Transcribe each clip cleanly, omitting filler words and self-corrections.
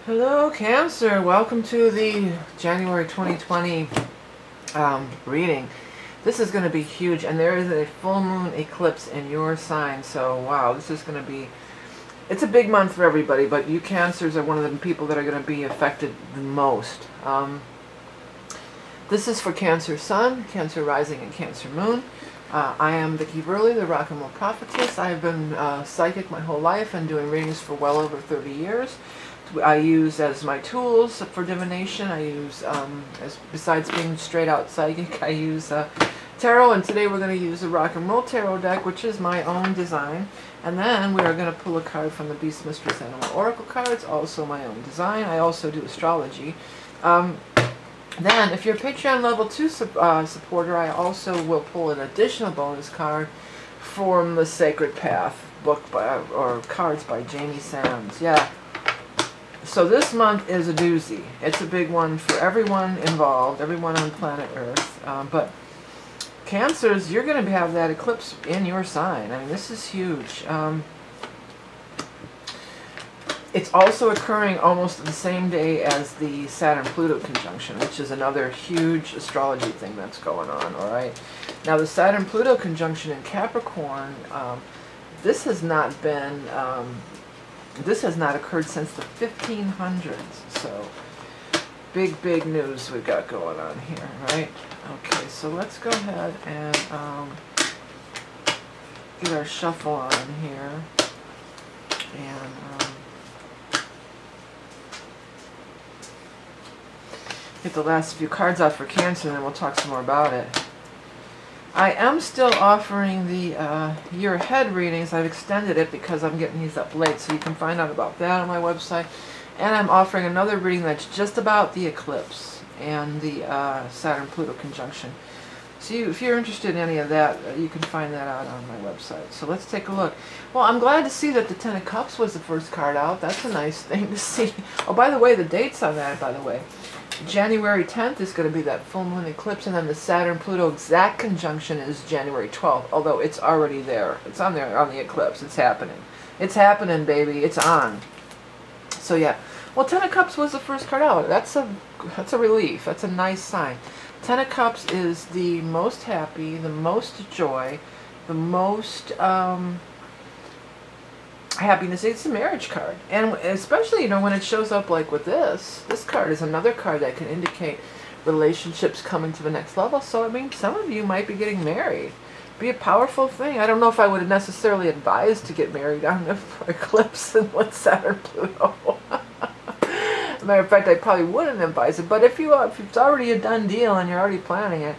Hello Cancer, welcome to the January 2020 reading. This is going to be huge, and there is a full moon eclipse in your sign, so wow, this is going to be, it's a big month for everybody, but you Cancers are one of the people that are going to be affected the most. This is for Cancer Sun, Cancer Rising, and Cancer Moon. I am Vickie Verlie, the Rock and Roll Prophetess. I have been psychic my whole life and doing readings for well over 30 years. I use as my tools for divination. I use, besides being straight out psychic, I use tarot, and today we're going to use a Rock and Roll Tarot deck, which is my own design. And then we are going to pull a card from the Beast Mistress Animal Oracle cards, also my own design. I also do astrology. Then, if you're a Patreon level 2 supporter, I also will pull an additional bonus card from the Sacred Path book or cards by Jamie Sands. Yeah. So this month is a doozy. It's a big one for everyone involved, everyone on planet Earth. But Cancers, you're going to have that eclipse in your sign. I mean, this is huge. It's also occurring almost the same day as the Saturn-Pluto conjunction, which is another huge astrology thing that's going on, all right? Now, the Saturn-Pluto conjunction in Capricorn, this has not been... this has not occurred since the 1500s, so big news we've got going on here, right? Okay, so let's go ahead and get our shuffle on here, and get the last few cards out for Cancer, and then we'll talk some more about it. I am still offering the year ahead readings. I've extended it because I'm getting these up late, so you can find out about that on my website. And I'm offering another reading that's just about the eclipse and the Saturn-Pluto conjunction. So if you're interested in any of that, you can find that out on my website. So let's take a look. Well, I'm glad to see that the Ten of Cups was the first card out. That's a nice thing to see. Oh, by the way, the dates on that, by the way. January 10th is going to be that full moon eclipse, and then the Saturn-Pluto exact conjunction is January 12th, although it's already there. It's on there on the eclipse. It's happening. It's happening, baby. It's on. So yeah. Well, Ten of Cups was the first card out. That's a relief. That's a nice sign. Ten of Cups is the most happy, the most joy, the most happiness. It's a marriage card, and especially, you know, when it shows up like with this card is another card that can indicate relationships coming to the next level. So I mean, some of you might be getting married. Be a powerful thing. I don't know if I would have necessarily advised to get married on the eclipse and with Saturn Pluto. Matter of fact, I probably wouldn't advise it, but if it's already a done deal and you're already planning it,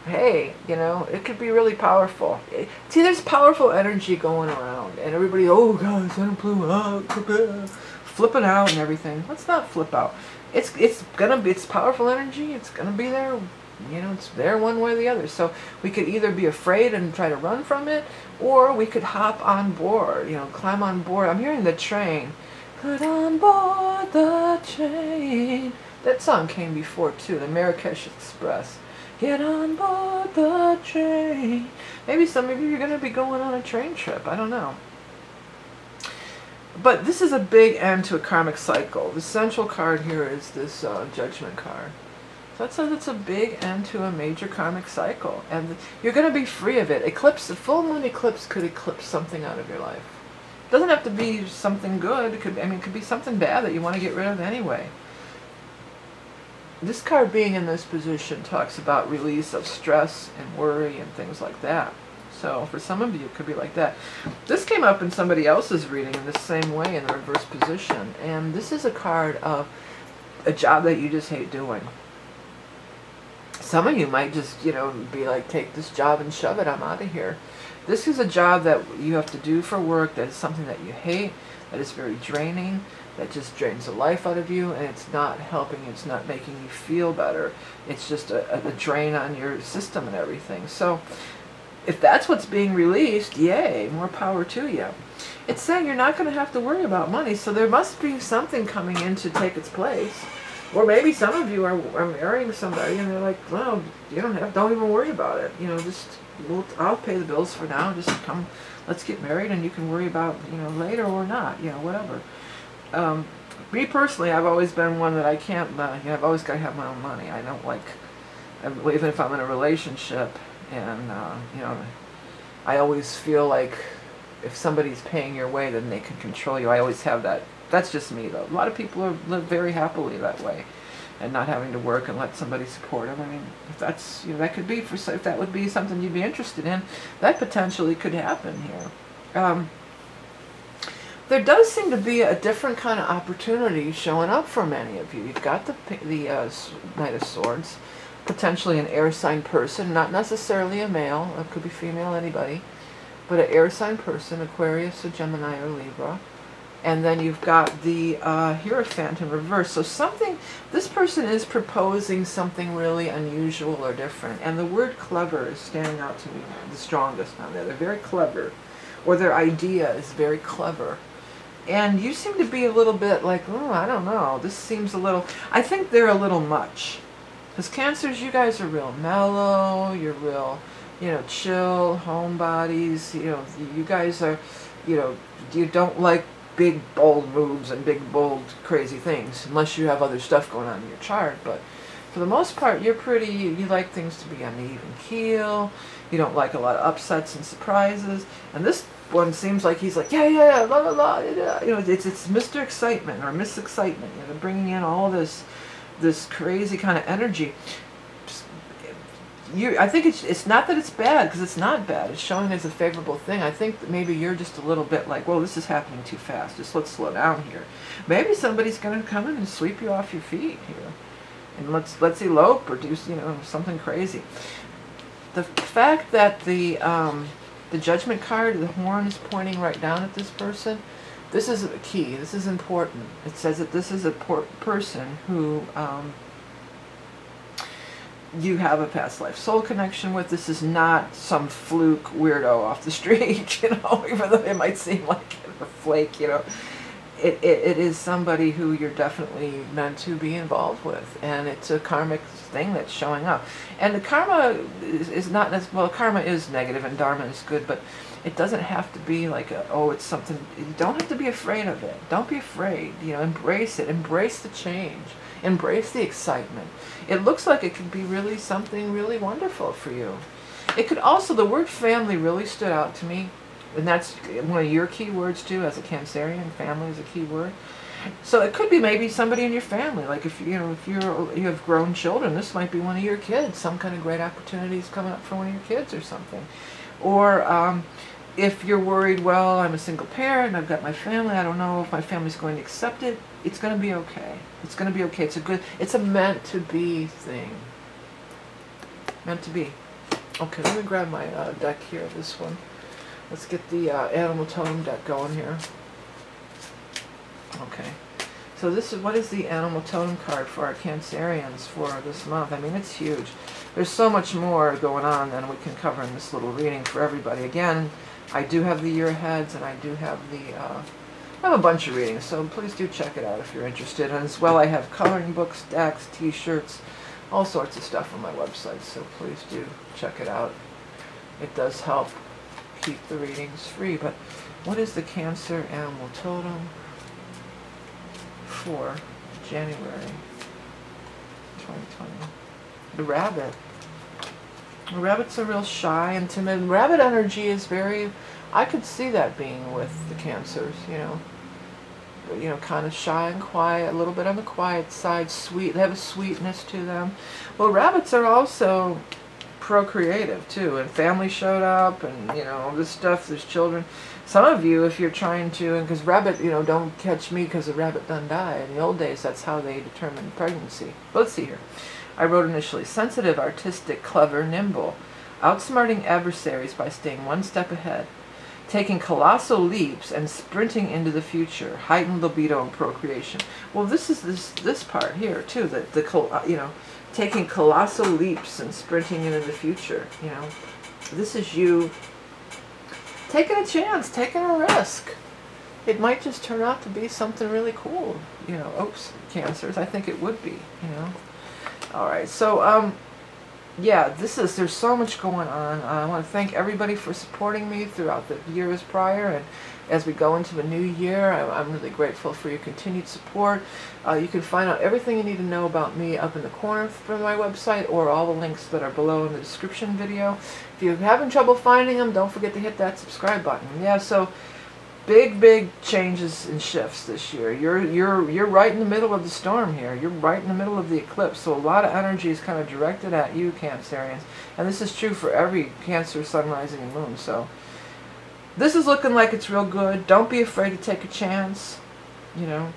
hey, you know, it could be really powerful. See, there's powerful energy going around, and everybody, oh God, Saturn Pluto, flipping out and everything. Let's not flip out. It's powerful energy. It's gonna be there. You know, it's there one way or the other. So we could either be afraid and try to run from it, or we could hop on board. You know, climb on board. I'm hearing the train. Get on board the train. That song came before too, the Marrakesh Express. Get on board the train. Maybe some of you are going to be going on a train trip. I don't know. But this is a big end to a karmic cycle. The central card here is this Judgment card. So that says it's a big end to a major karmic cycle. And you're going to be free of it. Eclipse, the full moon eclipse could eclipse something out of your life. It doesn't have to be something good. It could, I mean, it could be something bad that you want to get rid of anyway. This card being in this position talks about release of stress and worry and things like that. So for some of you, it could be like that. This came up in somebody else's reading in the same way in the reverse position. And this is a card of a job that you just hate doing. Some of you might just, you know, be like, take this job and shove it. I'm out of here. This is a job that you have to do for work that is something that you hate, that is very draining, that just drains the life out of you, and it's not helping, it's not making you feel better. It's just a drain on your system and everything. So if that's what's being released, yay, more power to you. It's saying you're not going to have to worry about money, so there must be something coming in to take its place. Or maybe some of you are marrying somebody and they're like, well, you don't even worry about it. You know, just, I'll pay the bills for now. Just come, let's get married, and you can worry about, you know, later or not, you know, whatever. Me personally, I've always been one that I can't, I've always got to have my own money. I don't like, even if I'm in a relationship, and, I always feel like if somebody's paying your way, then they can control you. I always have that. That's just me, though. A lot of people live very happily that way, and not having to work and let somebody support them. I mean, if that's, that could be, if that would be something you'd be interested in, that potentially could happen here. There does seem to be a different kind of opportunity showing up for many of you. You've got the Knight of Swords, potentially an air sign person, not necessarily a male, it could be female, anybody, but an air sign person, Aquarius, or Gemini, or Libra. And then you've got the Hierophant in reverse. So this person is proposing something really unusual or different. And the word clever is standing out to me the strongest on there. They're very clever, or their idea is very clever. And you seem to be a little bit like, oh, I don't know, this seems a little, I think they're a little much. Because Cancers, you guys are real mellow, you're real, chill, homebodies, you guys are, you don't like big, bold moves and big, bold, crazy things, unless you have other stuff going on in your chart. But for the most part, you're pretty, you like things to be on the even keel, you don't like a lot of upsets and surprises, and this one seems like he's like, yeah, blah, blah, blah, yeah. It's Mr. Excitement or Miss Excitement, they're bringing in all this crazy kind of energy. I think it's not that it's bad, because it's not bad. It's showing as a favorable thing. I think that maybe you're just a little bit like, well, this is happening too fast. Just let's slow down here. Maybe somebody's going to come in and sweep you off your feet here, and let's elope or do something crazy. The fact that the Judgment card, the horn, is pointing right down at this person. This is a key. This is important. It says that this is a person who you have a past life soul connection with. This is not some fluke weirdo off the street, even though it might seem like a flake, It is somebody who you're definitely meant to be involved with, and it's a karmic thing that's showing up. And the karma is not as well. Karma is negative, and dharma is good, but it doesn't have to be like it's something. You don't have to be afraid of it. Don't be afraid. Embrace it. Embrace the change. Embrace the excitement. It looks like it could be really something really wonderful for you. It could also, the word family really stood out to me. And that's one of your key words too, as a Cancerian. Family is a key word. So it could be maybe somebody in your family. Like if you have grown children, this might be one of your kids. Some kind of great opportunities coming up for one of your kids or something. Or if you're worried, well, I'm a single parent, I've got my family, I don't know if my family's going to accept it. It's going to be okay. It's going to be okay. It's a meant to be thing. Meant to be. Okay, let me grab my deck here, this one. Let's get the Animal Totem deck going here. Okay. So what is the Animal Totem card for our Cancerians for this month? I mean, it's huge. There's so much more going on than we can cover in this little reading for everybody. Again, I do have the year aheads, and I do have I have a bunch of readings, so please do check it out if you're interested. And as well, I have coloring books, decks, t-shirts, all sorts of stuff on my website, so please do check it out. It does help keep the readings free. But what is the Cancer Animal Totem for January 2020? The rabbit. The rabbits are real shy and timid. Rabbit energy is very, I could see that being with the Cancers, kind of shy and quiet, a little bit on the quiet side, sweet. They have a sweetness to them. Well, rabbits are also procreative too, and family showed up, and all this stuff. There's children. Some of you, if you're trying to, and because rabbit, don't catch me because the rabbit done die. In the old days, that's how they determined pregnancy. Let's see here. I wrote initially, sensitive, artistic, clever, nimble, outsmarting adversaries by staying one step ahead, taking colossal leaps and sprinting into the future, heightened libido and procreation. Well, this is this part here too, that taking colossal leaps and sprinting into the future. This is you taking a chance, taking a risk. It might just turn out to be something really cool. Oops, Cancers, I think it would be. All right, so yeah, there's so much going on. I want to thank everybody for supporting me throughout the years prior, and as we go into the new year, I'm really grateful for your continued support. You can find out everything you need to know about me up in the corner from my website, or all the links that are below in the description video. If you're having trouble finding them, don't forget to hit that subscribe button. Yeah, so big changes and shifts this year. You're right in the middle of the storm here. You're right in the middle of the eclipse. So a lot of energy is kind of directed at you, Cancerians. And this is true for every Cancer, Sun, Rising, and Moon. So this is looking like it's real good. Don't be afraid to take a chance. You know,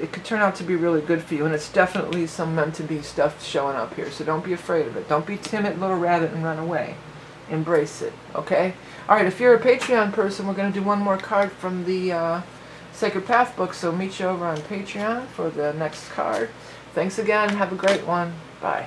it could turn out to be really good for you. And it's definitely some meant-to-be stuff showing up here. So don't be afraid of it. Don't be timid little rabbit and run away. Embrace it, okay? Alright, if you're a Patreon person, we're going to do one more card from the Sacred Path book, so meet you over on Patreon for the next card. Thanks again. Have a great one. Bye.